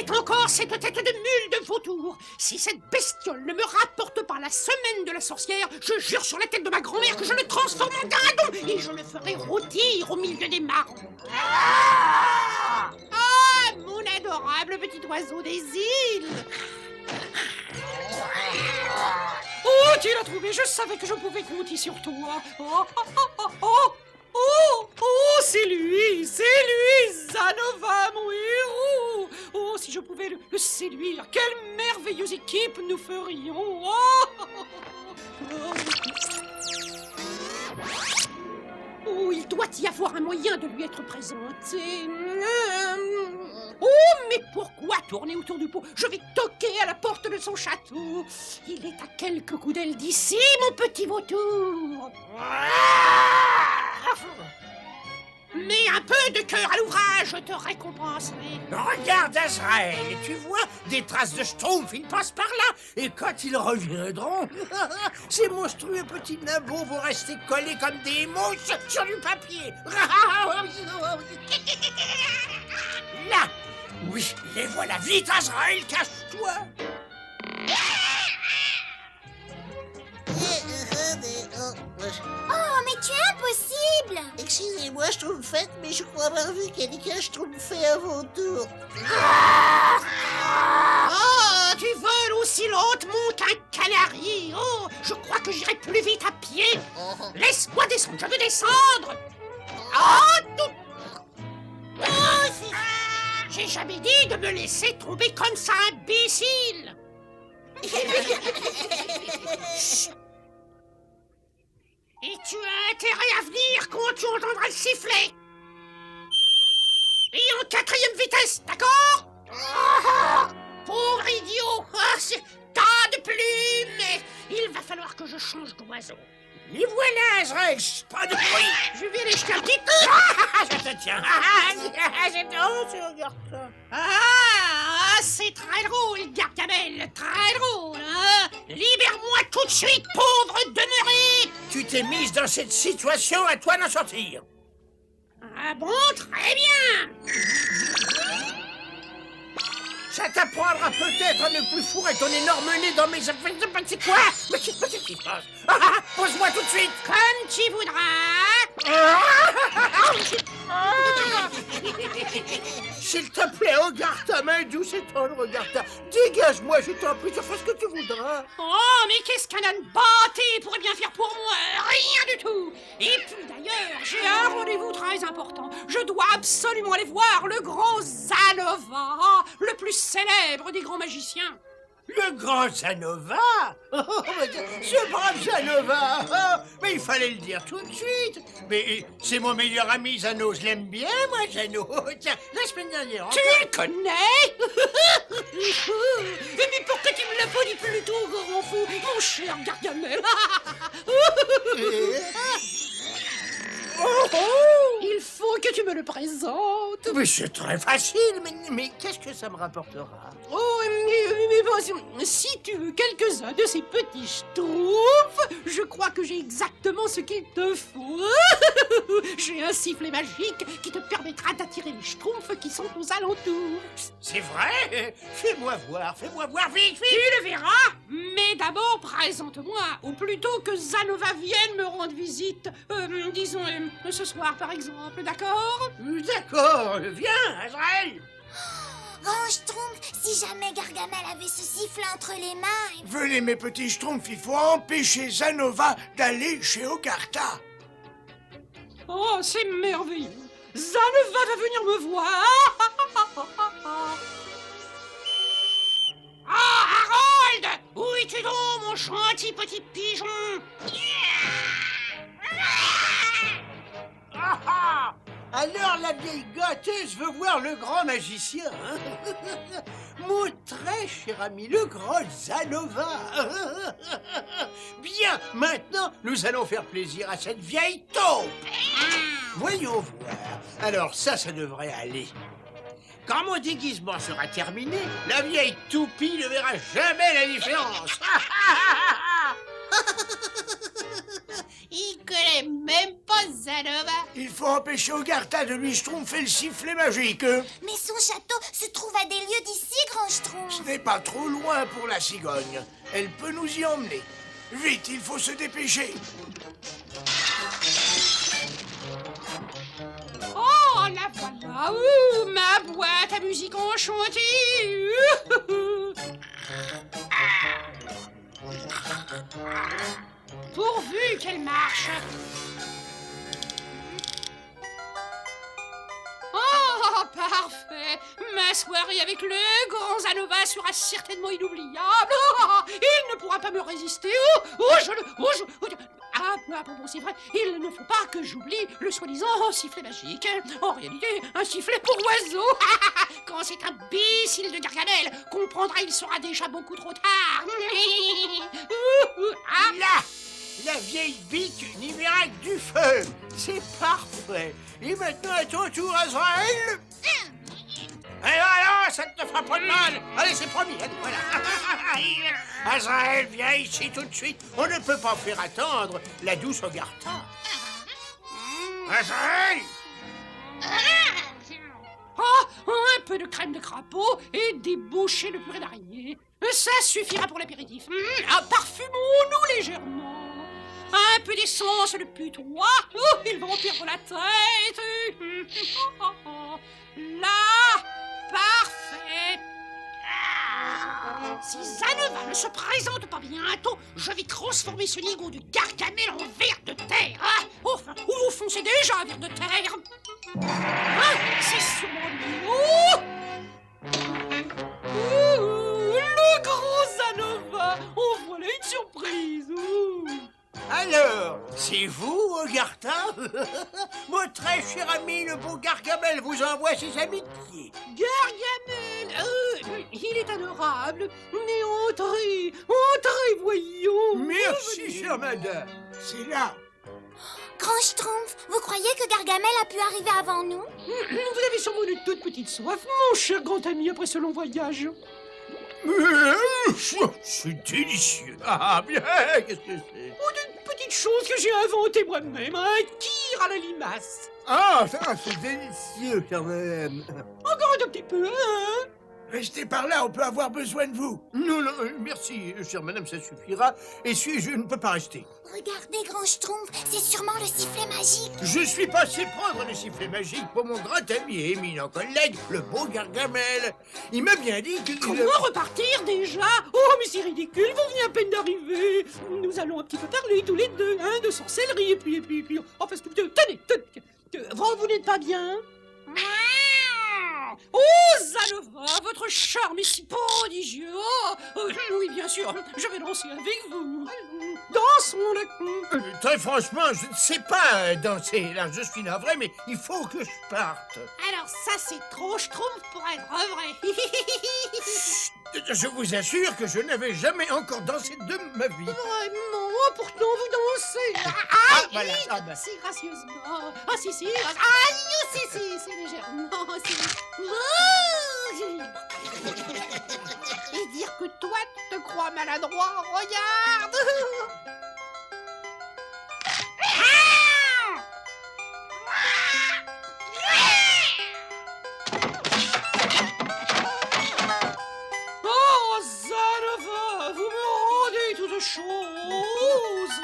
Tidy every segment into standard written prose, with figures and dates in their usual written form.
est encore cette tête de mule de vautour. Si cette bestiole ne me rapporte pas la semaine de la sorcière, je jure sur la tête de ma grand-mère que je le transforme en dindon et je le ferai rôtir au milieu des marrons. Ah, mon adorable petit oiseau des îles. Oh, tu l'as trouvé, je savais que je pouvais compter sur toi. Oh, oh, oh, oh, oh. Oh, c'est lui, Zanova, mon héros. Oh, si je pouvais le séduire, quelle merveilleuse équipe nous ferions. Oh, il doit y avoir un moyen de lui être présenté. Oh, mais pourquoi tourner autour du pot? Je vais toquer à la porte de son château. Il est à quelques coups d'aile d'ici, mon petit vautour. Mais un peu de cœur à l'ouvrage, je te récompenserai. Regarde Azraël, tu vois, des traces de Schtroumpf, ils passent par là. Et quand ils reviendront, ces monstrueux petits nabots vont rester collés comme des mouches sur du papier. Là, oui, les voilà. Vite Azraël, cache-toi. Oh, mais tu es impossible! Excusez-moi, Schtroumpfette, mais je crois avoir vu quelqu'un schtroumpfer à vos tours. Oh, tu voles aussi lentement qu'un canari. Oh, je crois que j'irai plus vite à pied. Laisse-moi descendre, je veux descendre. Oh, tout... Oh, j'ai jamais dit de me laisser tomber comme ça, imbécile. Chut. Et tu as intérêt à venir quand tu entendras le sifflet. Et en 4e vitesse, d'accord? Pauvre idiot. T'as de plumes, mais il va falloir que je change d'oiseau. Les voilà Azraël, pas de bruit. Je vais aller jeter un petit... Je te tiens. C'est très drôle, Gargamel, très drôle, hein? Libère-moi tout de suite, pauvre demeuré. Tu t'es mise dans cette situation, à toi d'en sortir. Ah bon, très bien. Ça t'apprendra peut-être à ne plus fourrer ton énorme nez dans mes affaires. C'est quoi? Mais qu'est-ce qui se passe? Pose-moi tout de suite. Comme tu voudras. S'il te plaît, regarde ta main douce et tendre, regarde-ta. Dégage-moi, je t'en prie, tu fais ce que tu voudras. Oh, mais qu'est-ce qu'un âne bâté pourrait bien faire pour moi? Rien du tout. Et puis d'ailleurs, j'ai un rendez-vous très important. Je dois absolument aller voir le grand Zanova, le plus célèbre des grands magiciens. Le grand Zanova? Ce brave Zanova! Mais il fallait le dire tout de suite. Mais c'est mon meilleur ami, Zano. Je l'aime bien, moi, Zano. Tiens, la semaine dernière... Tu le connais? Mais pourquoi tu me l'as pas dit plus tôt, grand fou, mon cher Gargamel? Il faut que tu me le présentes. Mais c'est très facile, mais qu'est-ce que ça me rapportera? Oh, mais bon, si tu veux quelques-uns de ces petits schtroumpfs, je crois que j'ai exactement ce qu'il te faut. J'ai un sifflet magique qui te permettra d'attirer les schtroumpfs qui sont aux alentours. C'est vrai? Fais-moi voir, vite, vite. Tu le verras, mais d'abord présente-moi, ou plutôt que Zanova vienne me rendre visite, disons ce soir par exemple, d'accord? D'accord, viens, Azraël. Oh, Schtroumpf, si jamais Gargamel avait ce sifflet entre les mains... Venez, mes petits schtroumpfs, il faut empêcher Zanova d'aller chez Ogarta. Oh, c'est merveilleux. Zanova va venir me voir. Ah, Harold! Où es-tu donc, mon gentil petit pigeon? Alors la vieille gâteuse veut voir le grand magicien, hein? Mon très cher ami, le grand Zanova. Bien, maintenant, nous allons faire plaisir à cette vieille taupe. Voyons voir. Alors ça devrait aller. Quand mon déguisement sera terminé, la vieille toupie ne verra jamais la différence. Il connaît même pas Zanova. Il faut empêcher Ogarta de lui schtroumpfer le sifflet magique. Mais son château se trouve à des lieues d'ici, Grand Schtroumpf. Ce n'est pas trop loin pour la cigogne. Elle peut nous y emmener. Vite, il faut se dépêcher. Oh, la voilà. Ouh, ma boîte à musique enchantée. Pourvu qu'elle marche. Oh, parfait. Ma soirée avec le grand Zanova sera certainement inoubliable. Oh, il ne pourra pas me résister. Ah, bon, c'est vrai, il ne faut pas que j'oublie le soi-disant sifflet magique. En réalité, un sifflet pour oiseau. Quand cet imbécile de Gargamel comprendra, il sera déjà beaucoup trop tard. Ah. Là, la vieille bique n'y verra que du feu. C'est parfait. Et maintenant, à ton tour, Azraël. Alors, ça ne te fera pas de mal. Allez, c'est promis. Allez, voilà. Azraël, viens ici tout de suite. On ne peut pas faire attendre la douce Ogarta. Azraël! Oh, un peu de crème de crapaud et des bouchées de purée d'araignée. Ça suffira pour l'apéritif. Parfumons-nous légèrement. Un peu d'essence de putois. Oh, il va en perdre la tête. Là, parfait. Si Zanova ne se présente pas bientôt, je vais transformer ce nigo de Gargamel en ver de terre. Enfin, au fond, c'est déjà un ver de terre. C'est sûrement lui. Le grand Zanova. Oh, voilà une surprise. Alors, c'est vous, Ogarta? Mon très cher ami, le beau Gargamel, vous envoie ses amitiés. Gargamel, il est adorable. Mais entrez, voyons. Merci, chère madame. C'est là. Grand Schtroumpf, vous croyez que Gargamel a pu arriver avant nous? Vous avez sûrement une toute petite soif, mon cher grand ami, après ce long voyage. C'est délicieux. Ah, bien, qu'est-ce que c'est? Oh, d'une petite chose que j'ai inventée moi-même, un kir à la limace. Ah, ça, c'est délicieux, quand même. Encore un petit peu, hein? Restez par là, on peut avoir besoin de vous. Non, merci, chère madame, ça suffira. Et je ne peux pas rester. Regardez, Grand Schtroumpf, c'est sûrement le sifflet magique. Je suis passé prendre le sifflet magique pour mon grand ami et éminent collègue, le beau Gargamel. Il m'a bien dit que... Comment repartir déjà? Oh, mais c'est ridicule, vous venez à peine d'arriver. Nous allons un petit peu parler tous les deux, hein, de sorcellerie, et puis... Oh, parce que... Tenez, vous n'êtes pas bien? Oh, Zanova, votre charme est si prodigieux. Oui, bien sûr, je vais danser avec vous. Dansons Très franchement, je ne sais pas danser. Là, je suis navré, mais il faut que je parte. Alors ça, c'est trop schtroumpf pour être vrai. Je vous assure que je n'avais jamais encore dansé de ma vie. Vraiment, pourtant vous dansez. Voilà. Si gracieusement. Si. Si, c'est légèrement. Et dire que toi, tu te crois maladroit, regarde. Oh, Zanova, vous me rendez toute chose.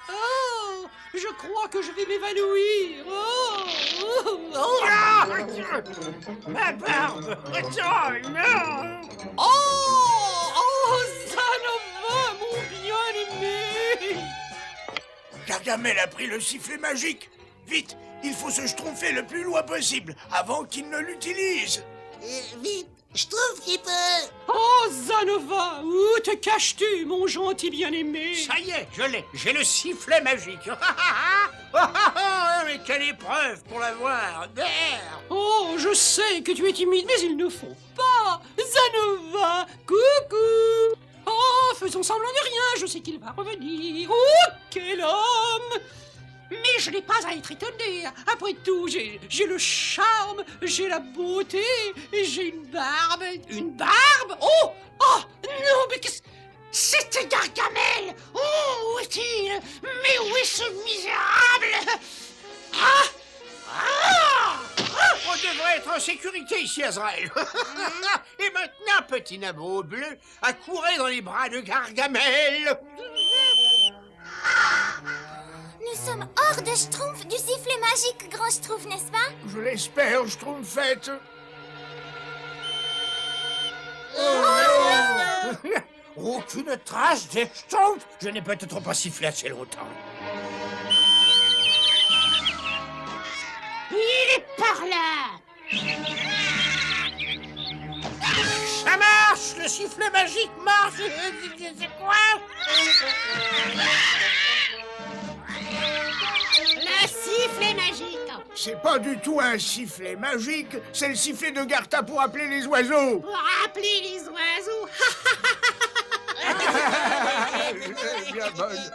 Oh, je crois que je vais m'évanouir. Ma barbe. Oh, non. Oh, Zanova, mon bien-aimé. Gargamel a pris le sifflet magique. Vite, il faut se schtroumpfer le plus loin possible avant qu'il ne l'utilise. Vite, je trouve qu'il peut... Oh, Zanova, où te caches-tu, mon gentil bien-aimé? Ça y est, je l'ai. J'ai le sifflet magique. Mais quelle épreuve pour l'avoir. Merde. Oh, je sais que tu es timide, mais il ne faut pas. Zanova, coucou. Oh, faisons semblant de rien, je sais qu'il va revenir. Oh, quel homme. Mais je n'ai pas à être étonné. Après tout, j'ai le charme, j'ai la beauté, j'ai une barbe. Une barbe? Oh, C'était Gargamel. Oh, où est-il? Mais où est ce misérable? Ah! Ah! On devrait être en sécurité ici, Azraël. Et maintenant, petit nabo bleu, accourez dans les bras de Gargamel. Nous sommes hors de Schtroumpf, du sifflet magique, grand Schtroumpf, n'est-ce pas? Je l'espère, Schtroumpfette. Aucune trace des Schtroumpfs. Je n'ai peut-être pas sifflé assez longtemps. Il est par là. Ça marche, le sifflet magique marche. C'est quoi? Le sifflet magique. C'est pas du tout un sifflet magique, c'est le sifflet de Garta pour appeler les oiseaux. Pour appeler les oiseaux. Bien bonne.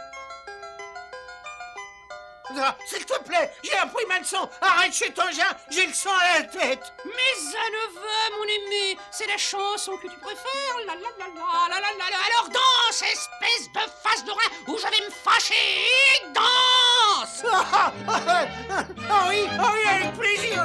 Ah, s'il te plaît, j'ai appris ma leçon. Arrête chez Tangin, j'ai le sang à la tête. Mais ça ne va, mon aimé. C'est la chanson que tu préfères. La la la la la la la. Alors danse, espèce de face de rat, ou je vais me fâcher. Danse. Ah oui, avec plaisir.